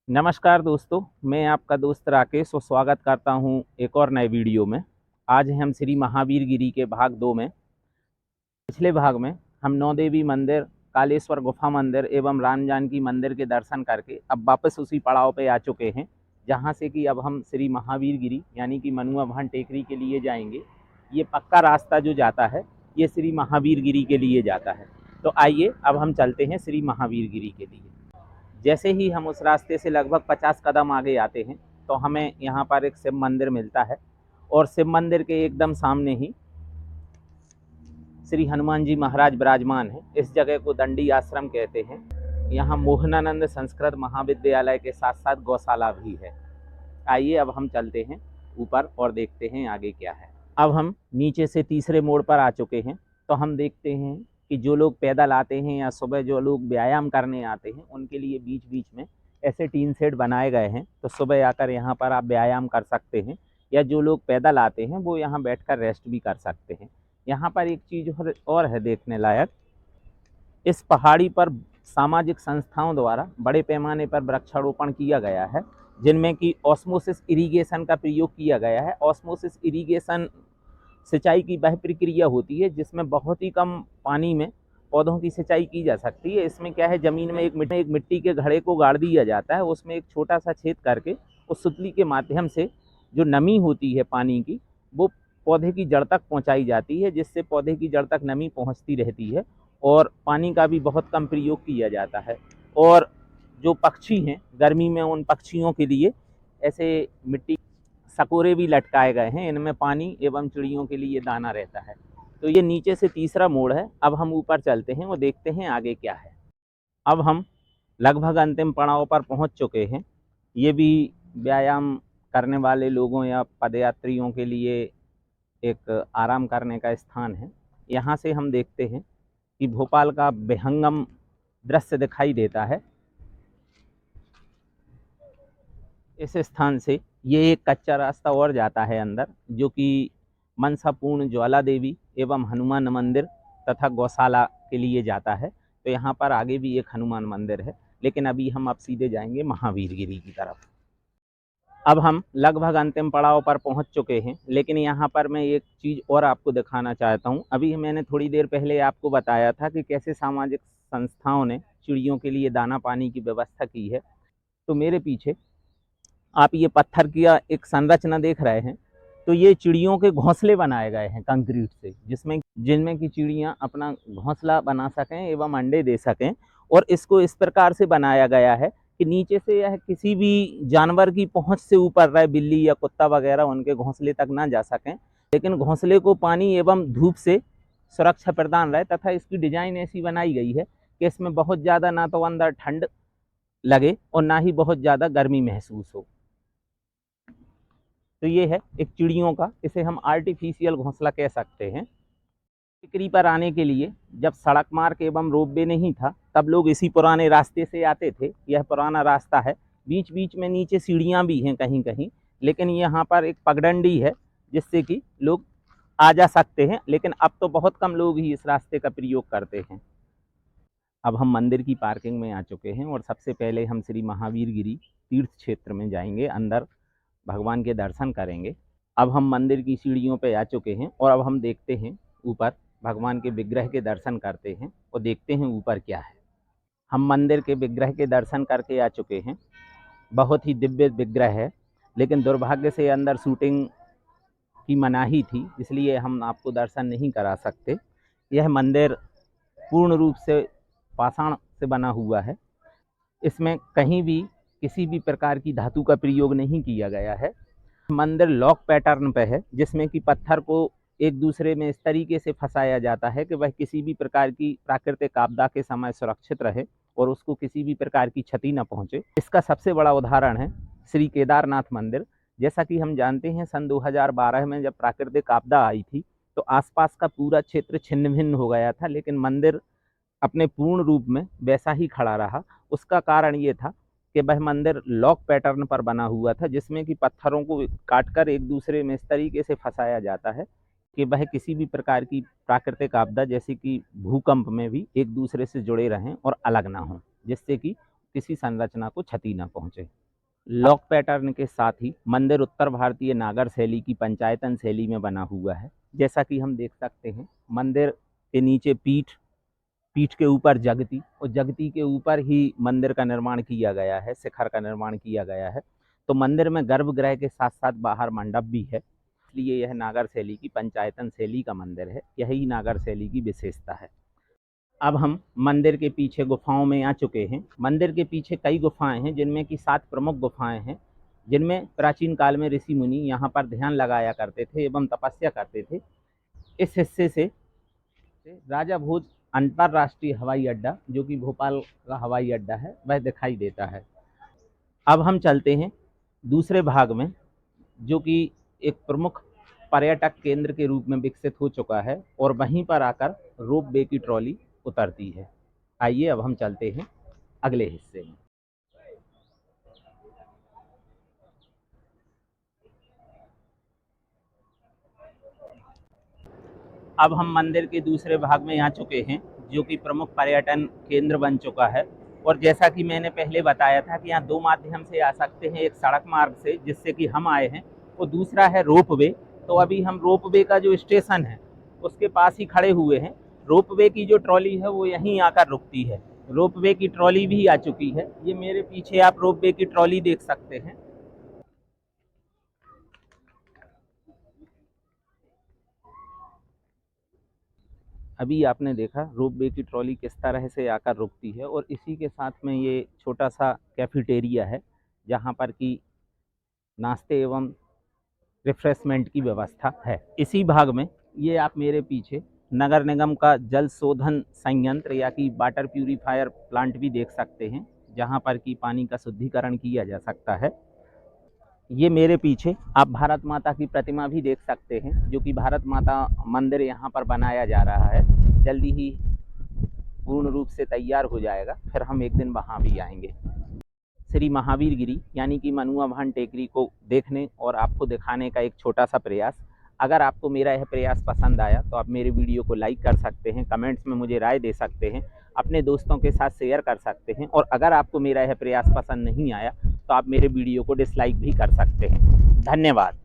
नमस्कार दोस्तों, मैं आपका दोस्त राकेश और स्वागत करता हूं एक और नए वीडियो में। आज हम श्री महावीर गिरी के भाग 2 में। पिछले भाग में हम नौ देवी मंदिर, कालेश्वर गुफा मंदिर एवं राम जानकी मंदिर के दर्शन करके अब वापस उसी पड़ाव पे आ चुके हैं, जहां से कि अब हम श्री महावीर गिरी यानी कि मनुआ भान टेकरी के लिए जाएंगे। ये पक्का रास्ता जो जाता है ये श्री महावीर गिरी के लिए जाता है। तो आइए अब हम चलते हैं श्री महावीर गिरी के लिए। जैसे ही हम उस रास्ते से लगभग 50 कदम आगे आते हैं तो हमें यहाँ पर एक शिव मंदिर मिलता है और शिव मंदिर के एकदम सामने ही श्री हनुमान जी महाराज विराजमान हैं। इस जगह को दंडी आश्रम कहते हैं। यहाँ मोहनानंद संस्कृत महाविद्यालय के साथ साथ गौशाला भी है। आइए अब हम चलते हैं ऊपर और देखते हैं आगे क्या है। अब हम नीचे से तीसरे मोड़ पर आ चुके हैं। तो हम देखते हैं कि जो लोग पैदल आते हैं या सुबह जो लोग व्यायाम करने आते हैं उनके लिए बीच बीच में ऐसे टीन शेड बनाए गए हैं। तो सुबह आकर यहाँ पर आप व्यायाम कर सकते हैं, या जो लोग पैदल आते हैं वो यहाँ बैठकर रेस्ट भी कर सकते हैं। यहाँ पर एक चीज़ और है देखने लायक। इस पहाड़ी पर सामाजिक संस्थाओं द्वारा बड़े पैमाने पर वृक्षारोपण किया गया है, जिनमें कि ऑस्मोसिस इरिगेशन का प्रयोग किया गया है। ऑस्मोसिस इरिगेशन सिंचाई की वह प्रक्रिया होती है जिसमें बहुत ही कम पानी में पौधों की सिंचाई की जा सकती है। इसमें क्या है, ज़मीन में एक मिट्टी के घड़े को गाड़ दिया जाता है, उसमें एक छोटा सा छेद करके उस सुतली के माध्यम से जो नमी होती है पानी की वो पौधे की जड़ तक पहुंचाई जाती है, जिससे पौधे की जड़ तक नमी पहुंचती रहती है और पानी का भी बहुत कम प्रयोग किया जाता है। और जो पक्षी हैं, गर्मी में उन पक्षियों के लिए ऐसे मिट्टी सकोरे भी लटकाए गए हैं, इनमें पानी एवं चिड़ियों के लिए दाना रहता है। तो ये नीचे से तीसरा मोड़ है। अब हम ऊपर चलते हैं और देखते हैं आगे क्या है। अब हम लगभग अंतिम पड़ाव पर पहुंच चुके हैं। ये भी व्यायाम करने वाले लोगों या पदयात्रियों के लिए एक आराम करने का स्थान है। यहाँ से हम देखते हैं कि भोपाल का विहंगम दृश्य दिखाई देता है। इस स्थान से ये एक कच्चा रास्ता और जाता है अंदर, जो कि मनसापूर्ण ज्वाला देवी एवं हनुमान मंदिर तथा गौशाला के लिए जाता है। तो यहाँ पर आगे भी एक हनुमान मंदिर है, लेकिन अभी हम अब सीधे जाएंगे महावीर गिरी की तरफ। अब हम लगभग अंतिम पड़ाव पर पहुंच चुके हैं, लेकिन यहाँ पर मैं एक चीज़ और आपको दिखाना चाहता हूँ। अभी मैंने थोड़ी देर पहले आपको बताया था कि कैसे सामाजिक संस्थाओं ने चिड़ियों के लिए दाना पानी की व्यवस्था की है। तो मेरे पीछे आप ये पत्थर की एक संरचना देख रहे हैं। तो ये चिड़ियों के घोंसले बनाए गए हैं कंक्रीट से, जिनमें कि चिड़ियाँ अपना घोंसला बना सकें एवं अंडे दे सकें। और इसको इस प्रकार से बनाया गया है कि नीचे से यह किसी भी जानवर की पहुंच से ऊपर रहे, बिल्ली या कुत्ता वगैरह उनके घोंसले तक ना जा सकें, लेकिन घोंसले को पानी एवं धूप से सुरक्षा प्रदान रहे। तथा इसकी डिजाइन ऐसी बनाई गई है कि इसमें बहुत ज़्यादा ना तो अंदर ठंड लगे और ना ही बहुत ज़्यादा गर्मी महसूस हो। तो ये है एक चिड़ियों का, इसे हम आर्टिफिशियल घोंसला कह सकते हैं। टिकरी पर आने के लिए जब सड़क मार्ग एवं रोपवे नहीं था तब लोग इसी पुराने रास्ते से आते थे। यह पुराना रास्ता है। बीच बीच में नीचे सीढ़ियाँ भी हैं कहीं कहीं, लेकिन यहाँ पर एक पगडंडी है जिससे कि लोग आ जा सकते हैं। लेकिन अब तो बहुत कम लोग ही इस रास्ते का प्रयोग करते हैं। अब हम मंदिर की पार्किंग में आ चुके हैं और सबसे पहले हम श्री महावीर गिरी तीर्थ क्षेत्र में जाएंगे, अंदर भगवान के दर्शन करेंगे। अब हम मंदिर की सीढ़ियों पर आ चुके हैं और अब हम देखते हैं ऊपर, भगवान के विग्रह के दर्शन करते हैं और देखते हैं ऊपर क्या है। हम मंदिर के विग्रह के दर्शन करके आ चुके हैं। बहुत ही दिव्य विग्रह है, लेकिन दुर्भाग्य से अंदर शूटिंग की मनाही थी, इसलिए हम आपको दर्शन नहीं करा सकते। यह मंदिर पूर्ण रूप से पाषाण से बना हुआ है। इसमें कहीं भी किसी भी प्रकार की धातु का प्रयोग नहीं किया गया है। मंदिर लॉक पैटर्न पे है, जिसमें कि पत्थर को एक दूसरे में इस तरीके से फंसाया जाता है कि वह किसी भी प्रकार की प्राकृतिक आपदा के समय सुरक्षित रहे और उसको किसी भी प्रकार की क्षति न पहुंचे। इसका सबसे बड़ा उदाहरण है श्री केदारनाथ मंदिर। जैसा कि हम जानते हैं, सन 2012 में जब प्राकृतिक आपदा आई थी तो आसपास का पूरा क्षेत्र छिन्न भिन्न हो गया था, लेकिन मंदिर अपने पूर्ण रूप में वैसा ही खड़ा रहा। उसका कारण ये था कि वह मंदिर लॉक पैटर्न पर बना हुआ था, जिसमें कि पत्थरों को काटकर एक दूसरे में इस तरीके से फंसाया जाता है कि वह किसी भी प्रकार की प्राकृतिक आपदा जैसे कि भूकंप में भी एक दूसरे से जुड़े रहें और अलग ना हों, जिससे कि किसी संरचना को क्षति न पहुँचे। लॉक पैटर्न के साथ ही मंदिर उत्तर भारतीय नागर शैली की पंचायतन शैली में बना हुआ है। जैसा कि हम देख सकते हैं, मंदिर के नीचे पीठ के ऊपर जगती और जगती के ऊपर ही मंदिर का निर्माण किया गया है, शिखर का निर्माण किया गया है। तो मंदिर में गर्भगृह के साथ साथ बाहर मंडप भी है, इसलिए यह नागर शैली की पंचायतन शैली का मंदिर है। यही नागर शैली की विशेषता है। अब हम मंदिर के पीछे गुफाओं में आ चुके हैं। मंदिर के पीछे कई गुफाएं हैं, जिनमें कि 7 प्रमुख गुफाएं हैं, जिनमें प्राचीन काल में ऋषि मुनि यहाँ पर ध्यान लगाया करते थे एवं तपस्या करते थे। इस हिस्से से राजा भोज अंतर्राष्ट्रीय हवाई अड्डा, जो कि भोपाल का हवाई अड्डा है, वह दिखाई देता है। अब हम चलते हैं दूसरे भाग में, जो कि एक प्रमुख पर्यटक केंद्र के रूप में विकसित हो चुका है और वहीं पर आकर रोप वे की ट्रॉली उतरती है। आइए अब हम चलते हैं अगले हिस्से में। अब हम मंदिर के दूसरे भाग में आ चुके हैं, जो कि प्रमुख पर्यटन केंद्र बन चुका है। और जैसा कि मैंने पहले बताया था कि यहाँ 2 माध्यम से आ सकते हैं, एक सड़क मार्ग से जिससे कि हम आए हैं, और दूसरा है रोप वे। तो अभी हम रोप वे का जो स्टेशन है उसके पास ही खड़े हुए हैं। रोप वे की जो ट्रॉली है वो यहीं आकर रुकती है। रोप वे की ट्रॉली भी आ चुकी है। ये मेरे पीछे आप रोप वे की ट्रॉली देख सकते हैं। अभी आपने देखा रोप वे की ट्रॉली किस तरह से आकर रुकती है, और इसी के साथ में ये छोटा सा कैफेटेरिया है, जहाँ पर कि नाश्ते एवं रिफ्रेशमेंट की व्यवस्था है। इसी भाग में ये आप मेरे पीछे नगर निगम का जल शोधन संयंत्र या कि वाटर प्यूरीफायर प्लांट भी देख सकते हैं, जहाँ पर कि पानी का शुद्धिकरण किया जा सकता है। ये मेरे पीछे आप भारत माता की प्रतिमा भी देख सकते हैं, जो कि भारत माता मंदिर यहाँ पर बनाया जा रहा है। जल्दी ही पूर्ण रूप से तैयार हो जाएगा, फिर हम एक दिन वहाँ भी आएंगे। श्री महावीर गिरी यानी कि मनुआ भान टेकरी को देखने और आपको दिखाने का एक छोटा सा प्रयास। अगर आपको मेरा यह प्रयास पसंद आया तो आप मेरे वीडियो को लाइक कर सकते हैं, कमेंट्स में मुझे राय दे सकते हैं, अपने दोस्तों के साथ शेयर कर सकते हैं। और अगर आपको मेरा यह प्रयास पसंद नहीं आया तो आप मेरे वीडियो को डिसलाइक भी कर सकते हैं। धन्यवाद।